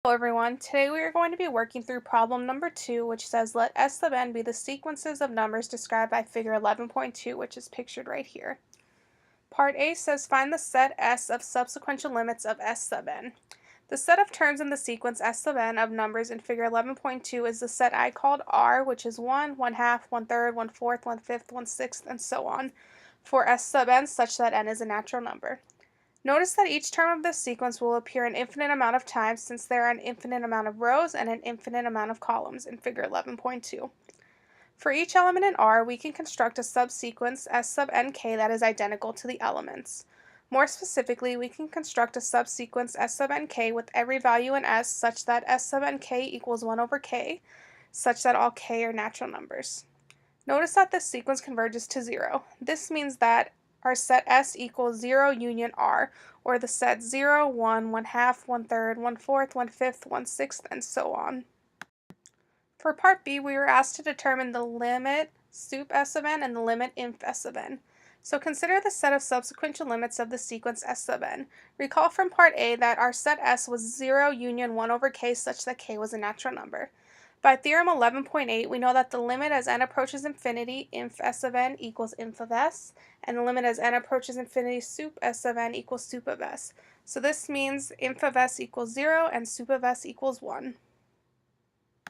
Hello everyone, today we are going to be working through problem number 2, which says let S sub n be the sequences of numbers described by figure 11.2, which is pictured right here. Part A says find the set S of subsequential limits of S sub n. The set of terms in the sequence S sub n of numbers in figure 11.2 is the set I called R, which is 1, 1/2, 1/3, 1/4, 1/5, 1/6, and so on, for S sub n such that n is a natural number. Notice that each term of this sequence will appear an infinite amount of times since there are an infinite amount of rows and an infinite amount of columns in figure 11.2. For each element in R, we can construct a subsequence S sub nk that is identical to the elements. More specifically, we can construct a subsequence S sub nk with every value in S such that S sub nk equals 1 over k, such that all k are natural numbers. Notice that this sequence converges to 0. This means that our set S equals 0 union R, or the set 0, 1, 1/2, 1/3, 1/4, 1/5, 1/6, and so on. For part B, we were asked to determine the limit sup S sub n and the limit inf S sub n. So consider the set of subsequential limits of the sequence S sub n. Recall from part A that our set S was 0 union 1 over k such that k was a natural number. By theorem 11.8, we know that the limit as n approaches infinity, inf S of n equals inf of s, and the limit as n approaches infinity, sup S of n equals sup of s. So this means inf of s equals 0 and sup of s equals 1.